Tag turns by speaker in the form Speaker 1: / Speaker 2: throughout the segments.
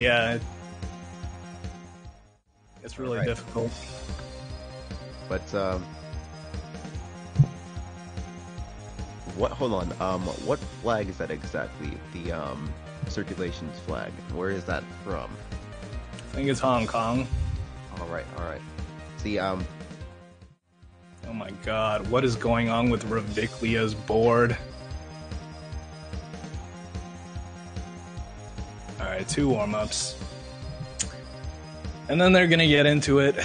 Speaker 1: Yeah, it's
Speaker 2: All
Speaker 1: really
Speaker 2: right.
Speaker 1: difficult.
Speaker 2: But what? Hold on. What flag is that exactly? The circulations flag. Where is that from?
Speaker 1: I think it's Hong Kong.
Speaker 2: All right. All right. See,
Speaker 1: Oh my god, what is going on with Riviclia's board? Alright, 2 warm-ups. And then they're gonna get into it.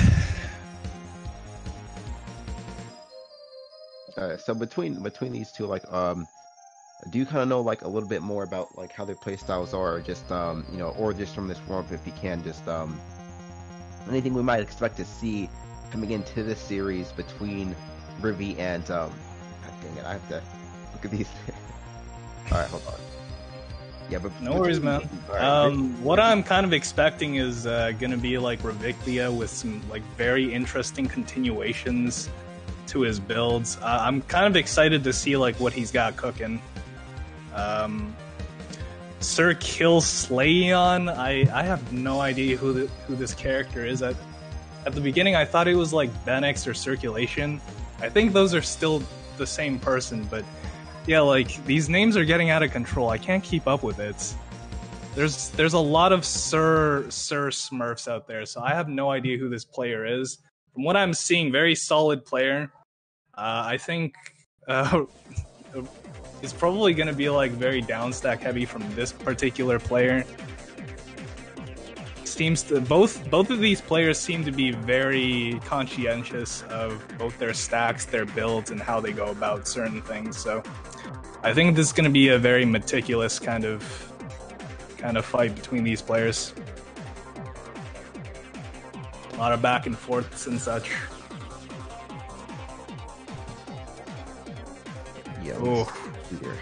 Speaker 2: so between these two, like, do you kind of know like a little bit more about like how their play styles are, or just you know, or just from this warm up, if you can, just anything we might expect to see coming into this series between Rivi and God dang it, I have to look at these. All right, hold on. Yeah, but
Speaker 1: No worries, man.
Speaker 2: Right,
Speaker 1: what I'm kind of expecting is gonna be like Riviclia with some like very interesting continuations to his builds. I'm kind of excited to see like what he's got cooking. circu1ation, I have no idea who this character is. At the beginning, I thought it was like Benex or Circulation. I think those are still the same person, but yeah, like these names are getting out of control. I can't keep up with it. There's a lot of Sir Smurfs out there, so I have no idea who this player is. From what I'm seeing, very solid player. I think it's probably going to be like very downstack heavy from this particular player. Seems to both of these players seem to be very conscientious of both their stacks, their builds, and how they go about certain things. So I think this is going to be a very meticulous kind of fight between these players. A lot of back and forths and such.
Speaker 2: Yeah.
Speaker 1: Oh.
Speaker 2: Here.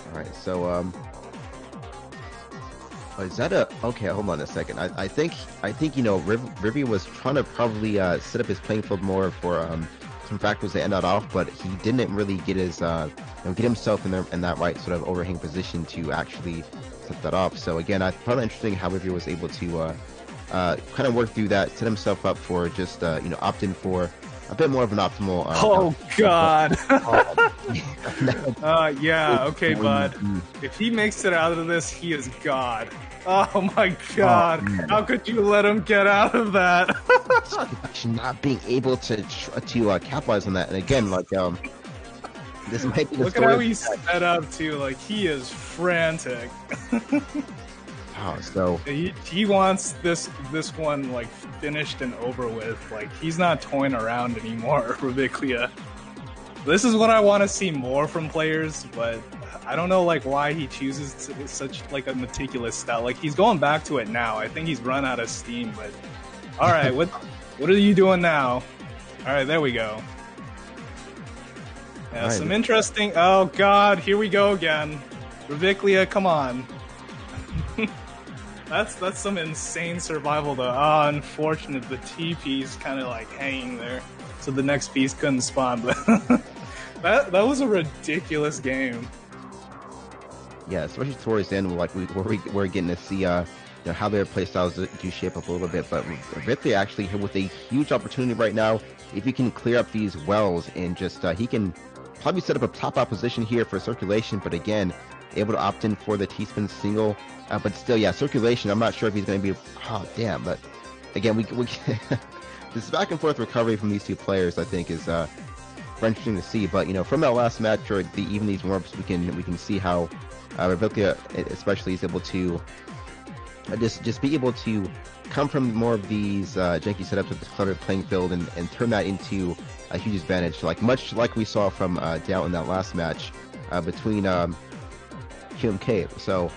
Speaker 2: All right, so is that a okay? Hold on a second. I think you know Rivi was trying to probably set up his playing field more for some factors to end that off, but he didn't really get his get himself in that right sort of overhang position to actually set that off. So again, I found it interesting how Rivi was able to kind of work through that, set himself up for just opt in for a bit more of an optimal.
Speaker 1: Oh God! Yeah, okay, bud. If he makes it out of this, he is God. Oh my God! How could you let him get out of that?
Speaker 2: Not being able to capitalize on that, and again, like this might be the
Speaker 1: Look at
Speaker 2: story.
Speaker 1: how he's set up too. Like he is frantic.
Speaker 2: Oh, so
Speaker 1: he wants this one like finished and over with. Like he's not toying around anymore, Riviclia. This is what I want to see more from players, but I don't know like why he chooses such like a meticulous style. Like he's going back to it now. I think he's run out of steam. But all right, what are you doing now? All right, there we go. Yeah,
Speaker 2: right.
Speaker 1: Some interesting. Oh God, here we go again. Riviclia, come on. That's some insane survival though. Ah, unfortunate. The TP's kind of like hanging there, so the next piece couldn't spawn. But that was a ridiculous game.
Speaker 2: yeah, especially towards the end, like we're getting to see how their playstyles do shape up a little bit. But Riviclia actually with a huge opportunity right now. If he can clear up these wells and just he can probably set up a top opposition here for circulation. But again, able to opt in for the T-spin single. But still, yeah, circulation. I'm not sure if he's going to be. Oh, damn! But again, we this back and forth recovery from these two players, I think, is very interesting to see. But from that last match or even these warm-ups, we can see how Riviclia, especially, is able to just be able to come from more of these janky setups with the cluttered playing field and turn that into a huge advantage, much like we saw from Dow in that last match between QMK. So.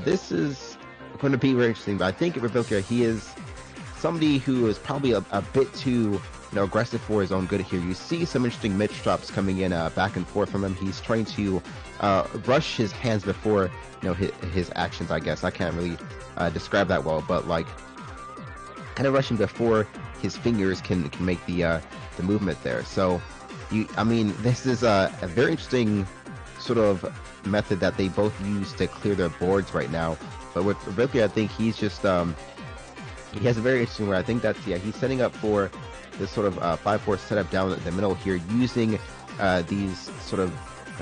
Speaker 2: This is going to be very interesting, but I think Riviclia, he is somebody who is probably a bit too aggressive for his own good here. You see some interesting mid drops coming in back and forth from him. He's trying to rush his hands before his actions. I guess I can't really describe that well, but like kind of rushing before his fingers can make the movement there. So this is a very interesting sort of method that they both use to clear their boards right now. But with Rivicila, I think he's just he has a very interesting way. I think that's he's setting up for this sort of 5-4 setup down the middle here, using these sort of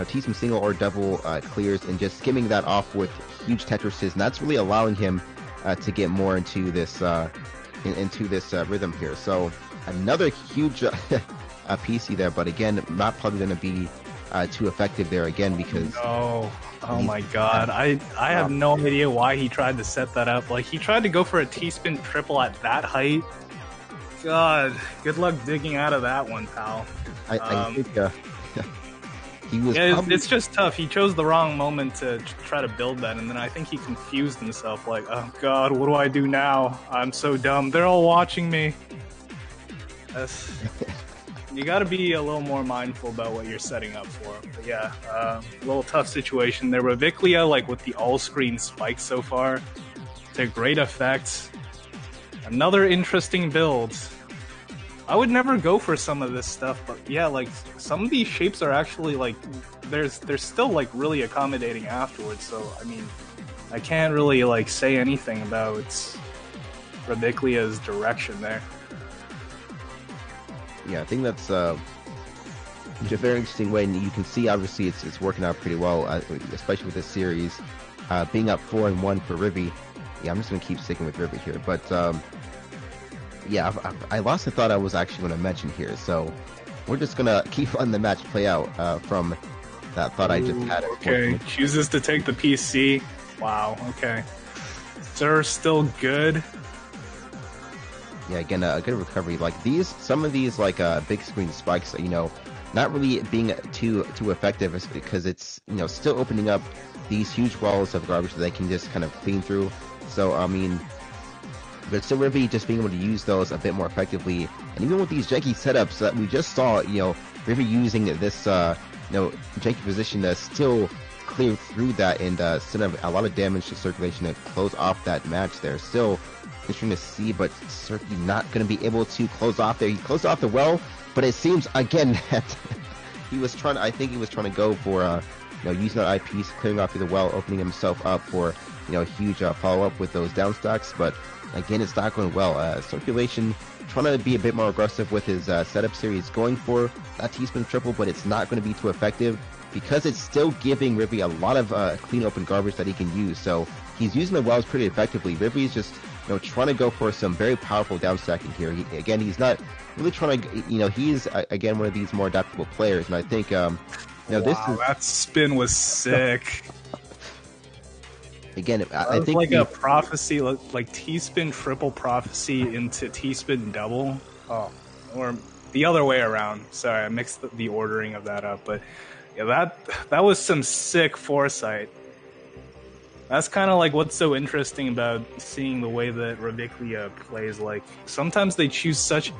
Speaker 2: T-spin single or double clears and just skimming that off with huge Tetrises, and that's really allowing him to get more into this rhythm here. So another huge PC there, but again, not probably going to be too effective there again because.
Speaker 1: Oh my god, I have no idea why he tried to set that up. Like, he tried to go for a T-spin triple at that height. God, good luck digging out of that one, pal.
Speaker 2: I think he was.
Speaker 1: Yeah, it's just tough. He chose the wrong moment to try to build that, and then I think he confused himself. Like, oh god, what do I do now? I'm so dumb. They're all watching me. You got to be a little more mindful about what you're setting up for. But yeah, a little tough situation there. Rivicila, like with the all-screen spikes so far, to great effect. Another interesting build. I would never go for some of this stuff, but yeah, like some of these shapes are actually like they're still like really accommodating afterwards. So I mean, I can't really like say anything about Rivicilia's direction there.
Speaker 2: Yeah, I think that's a very interesting way, and you can see obviously it's working out pretty well, especially with this series being up 4-1 for Rivi. Yeah, I'm just gonna keep sticking with Rivi here, but yeah, I lost the thought I was actually going to mention here, so we're just gonna keep letting the match play out from that thought I just had.
Speaker 1: Okay, chooses to take the PC. Wow. Okay, Sir still good.
Speaker 2: Yeah, again, a good recovery. Like some of these like big screen spikes, not really being too effective because it's still opening up these huge walls of garbage that they can just kind of clean through. So I mean, but still Rivi just being able to use those a bit more effectively, and even with these janky setups that we just saw, Rivi using this janky position to still clear through that and send a lot of damage to circulation to close off that match there. Still interesting to see, but certainly not going to be able to close off there. He closed off the well, but it seems again that he was trying. I think he was trying to go for using that eyepiece, clearing off the well, opening himself up for a huge follow up with those down stacks. But again, it's not going well. Circulation trying to be a bit more aggressive with his setup series, going for that T-spin triple, but it's not going to be too effective because it's still giving Rivi a lot of clean open garbage that he can use. So he's using the wells pretty effectively. Rivi's just trying to go for some very powerful downstacking here. He's not really trying to, he's again one of these more adaptable players, and I think,
Speaker 1: wow, that spin was sick.
Speaker 2: Again, I think
Speaker 1: like a prophecy, like T-spin triple prophecy into T-spin double. Oh, or the other way around. Sorry, I mixed the ordering of that up, but yeah, that was some sick foresight. That's kind of like what's so interesting about seeing the way that Rivicila plays. Like sometimes they choose such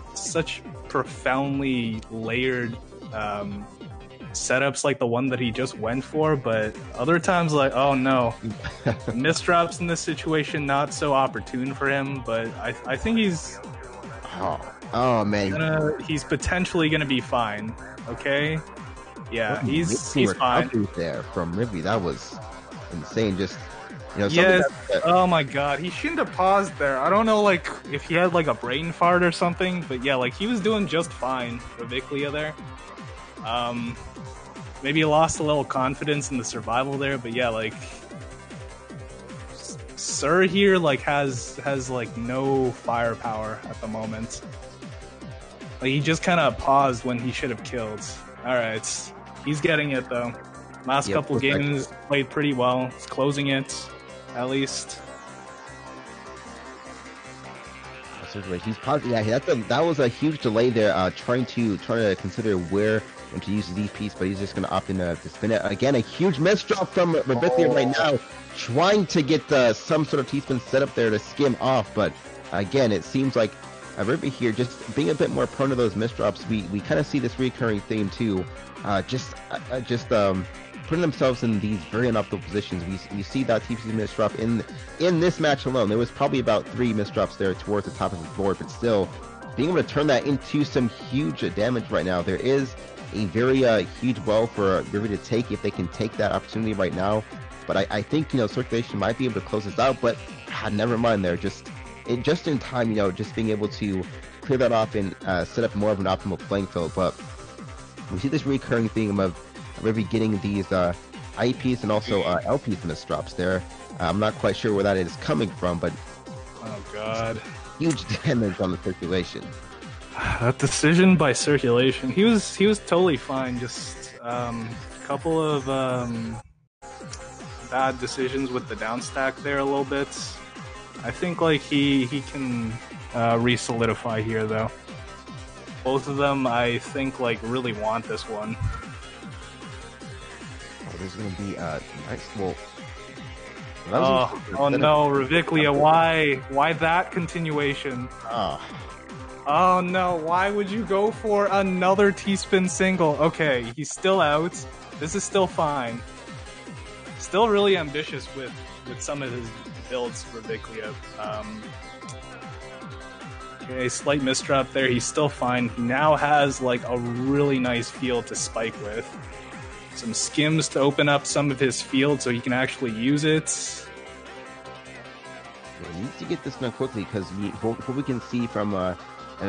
Speaker 1: profoundly layered setups, like the one that he just went for, but other times, like, oh no, misdrops in this situation not so opportune for him. But I think he's
Speaker 2: oh man,
Speaker 1: he's potentially gonna be fine. Okay, yeah, he's fine
Speaker 2: there from Rivi. That was insane. Just.
Speaker 1: Yes. Oh my god, he shouldn't have paused there. I don't know, like, if he had like a brain fart or something, but yeah, like he was doing just fine, Rivicila there. Maybe he lost a little confidence in the survival there, but yeah, like Sir here like has like no firepower at the moment. Like he just kind of paused when he should have killed. All right, he's getting it though. Last couple games played pretty well. He's closing it. At least.
Speaker 2: He's positive. Yeah, that was a huge delay there. Trying to consider where and to use the piece, but he's just going to opt in to spin it again. A huge miss drop from Rivicila right now, trying to get some sort of T-spin set up there to skim off. But again, it seems like Rivi here just being a bit more prone to those misdrops. We kind of see this recurring theme too. Putting themselves in these very unoptimal positions. We see that TPC misdrop in this match alone. There was probably about 3 misdrops there towards the top of the board, but still being able to turn that into some huge damage right now. There is a very huge well for River to take if they can take that opportunity right now. But I think, circulation might be able to close this out, but never mind there. Just in time, just being able to clear that off and set up more of an optimal playing field. But we see this recurring theme of River getting these IEPs and also LPs in the drops there. I'm not quite sure where that is coming from, but
Speaker 1: oh god,
Speaker 2: huge damage on the circulation.
Speaker 1: That decision by circulation, he was totally fine. Just a couple of bad decisions with the down stack there a little bit. I think like he can re-solidify here though. Both of them I think like really want this one.
Speaker 2: Oh, there's gonna be nice. Well,
Speaker 1: oh no, Rivicila, why that continuation? Oh no, why would you go for another T-spin single? Okay, he's still out. This is still fine. Still really ambitious with some of his builds, Rivicila. Okay, slight misdrop there. He's still fine. He now has like a really nice field to spike with. Some skims to open up some of his field so he can actually use it.
Speaker 2: He needs to get this done quickly because what we can see from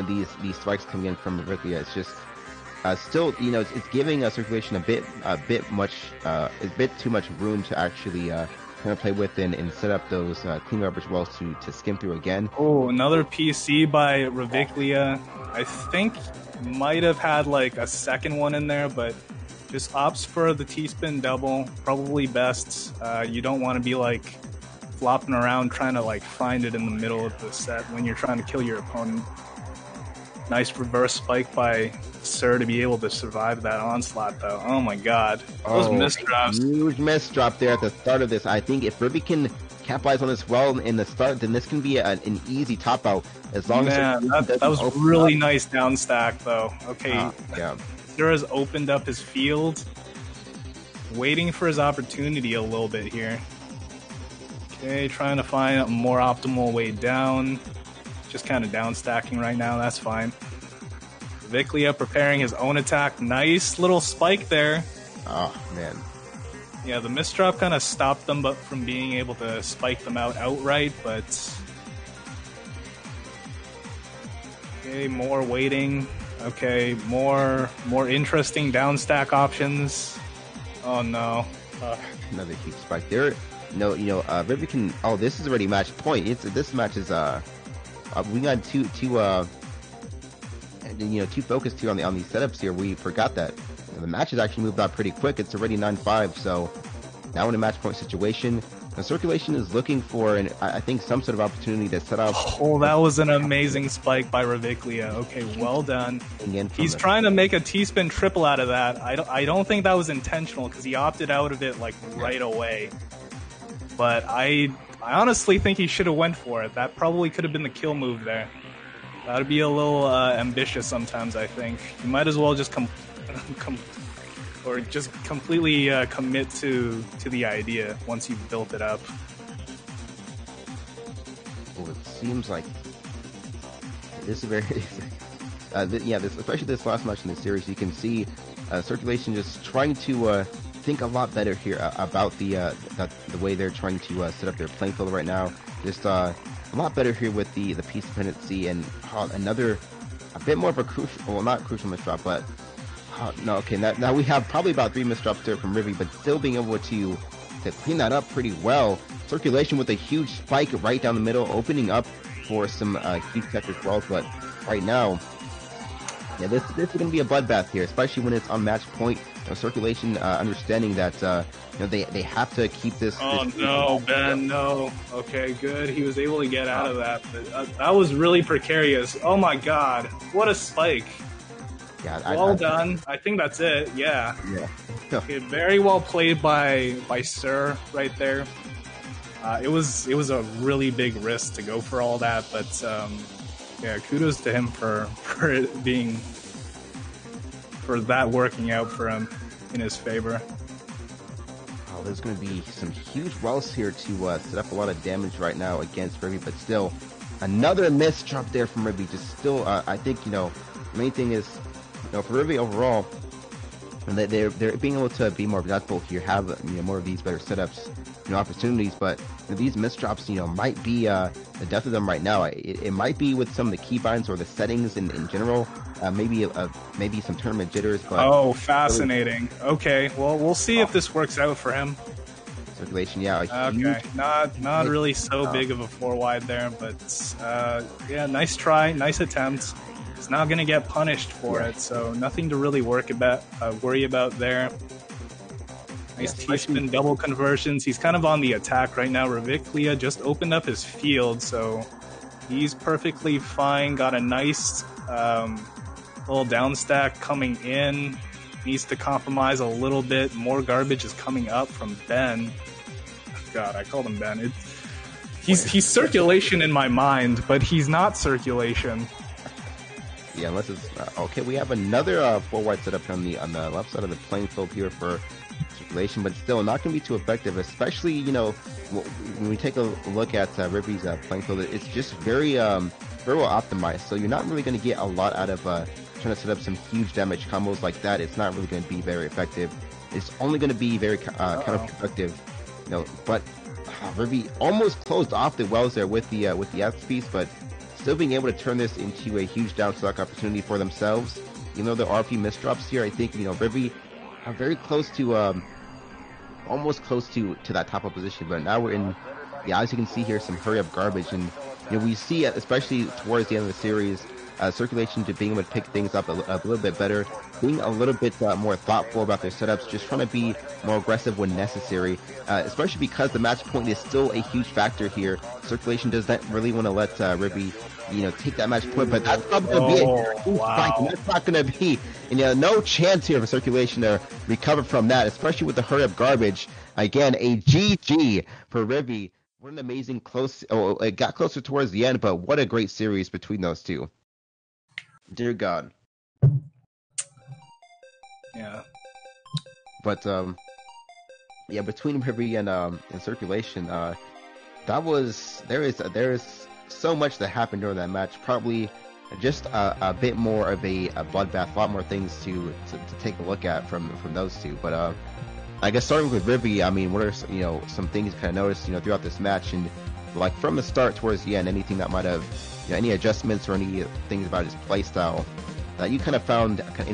Speaker 2: these strikes coming in from Rivicila, it's just still, it's giving circulation a bit too much room to actually kind of play with and set up those clean garbage walls to skim through again.
Speaker 1: Oh, another PC by Rivicila. I think might have had like a second one in there, but just opts for the T-spin double, probably best. You don't want to be like flopping around trying to like find it in the middle of the set when you're trying to kill your opponent. Nice reverse spike by Sir to be able to survive that onslaught though. Oh my god. Those misdrops.
Speaker 2: Huge misdrop there at the start of this. I think if Ruby can capitalize on this well in the start, then this can be an easy top out. As long as
Speaker 1: that was really nice down stack though. Okay.
Speaker 2: Yeah.
Speaker 1: Sir has opened up his field. Waiting for his opportunity a little bit here. Okay, trying to find a more optimal way down. Just kind of down stacking right now, that's fine. Rivicila preparing his own attack. Nice little spike there.
Speaker 2: Oh, man.
Speaker 1: Yeah, the misdrop kind of stopped them from being able to spike them out outright, but... Okay, more waiting. Okay, more interesting down stack options. Oh, no.
Speaker 2: Another huge spike there. River can... Oh, this is already match point. This match is... we got two focused here on these setups here. We forgot that the match has actually moved out pretty quick. It's already 9-5, so now in a match point situation, the circulation is looking for, I think, some sort of opportunity to set up.
Speaker 1: Oh, that was an amazing spike by Rivicila. Okay, well done. He's trying to make a T-spin triple out of that. I don't think that was intentional because he opted out of it like right away. But I honestly think he should have went for it. That probably could have been the kill move there. That would be a little ambitious sometimes, I think. You might as well just completely commit to the idea once you've built it up.
Speaker 2: Well, it seems like this is very... especially this last match in the series, you can see circulation just trying to... think a lot better here about the way they're trying to set up their playing field right now. Just a lot better here with the piece dependency and a bit more of a crucial, well, not crucial misdrop, but no, okay, now we have probably about 3 misdrops there from Rivy, but still being able to clean that up pretty well. Circulation with a huge spike right down the middle, opening up for some huge tech as well. But right now, yeah, this is going to be a bloodbath here, especially when it's on match point. Circulation understanding that they have to keep this.
Speaker 1: Oh no, Ben, no. Okay, good. He was able to get out of that, but that was really precarious. Oh my god, what a spike!
Speaker 2: Yeah,
Speaker 1: well done. I think that's it. Yeah.
Speaker 2: Yeah.
Speaker 1: Okay, very well played by Sir right there. It was a really big risk to go for all that, but yeah, kudos to him for it being. For that working out for him in his favor.
Speaker 2: Oh, there's going to be some huge wells here to set up a lot of damage right now against Ribby, but still, another misdrop there from Ribby. Just still, I think, the main thing is, for Ribby overall, and they're being able to be more adaptable here, have more of these better setups, opportunities. But these misdrops, might be the death of them right now. It might be with some of the keybinds or the settings in general. Maybe some tournament jitters. But
Speaker 1: oh, fascinating. Okay, well, we'll see if this works out for him.
Speaker 2: Circulation, yeah.
Speaker 1: Okay, not really so big of a 4-wide there, but yeah, nice try, nice attempt. He's not going to get punished for it, so nothing to really worry about there. Nice T-spin double conversions. He's kind of on the attack right now. Rivicila just opened up his field, so he's perfectly fine. Got a nice little down stack coming in. Needs to compromise a little bit. More garbage is coming up from Ben. God, I called him Ben. He's circulation in my mind, but he's not circulation.
Speaker 2: Yeah, unless it's okay. We have another 4-wide setup on the left side of the playing field here for circulation, but still not going to be too effective. Especially, when we take a look at Rivy's playing field, it's just very well optimized. So you're not really going to get a lot out of trying to set up some huge damage combos like that. It's not really going to be very effective. It's only going to be very counterproductive. But Rivy almost closed off the wells there with the F piece, but still being able to turn this into a huge downstock opportunity for themselves. The RP misdrops here, I think, Rivy are very close to, almost close to that top position, but now we're in, as you can see here, some hurry up garbage, and, we see, especially towards the end of the series, circulation to being able to pick things up a little bit better, being a little bit more thoughtful about their setups, just trying to be more aggressive when necessary, especially because the match point is still a huge factor here. Circulation does not really want to let Rivy, take that match point, but that's not going to be a huge fight. That's not going to be, no chance here for Circulation to recover from that, especially with the hurry up garbage. Again, a GG for Rivy. What an amazing close. Oh, it got closer towards the end, but what a great series between those two. Dear God.
Speaker 1: Yeah.
Speaker 2: But between Rivy and Circulation, there is so much that happened during that match. Probably just a bit more of a bloodbath, a lot more things to take a look at from those two. But I guess starting with Rivy, I mean, what are some things you kind of noticed throughout this match, and like from the start towards the end, anything that might have any adjustments or any things about his play style that you kind of found kind of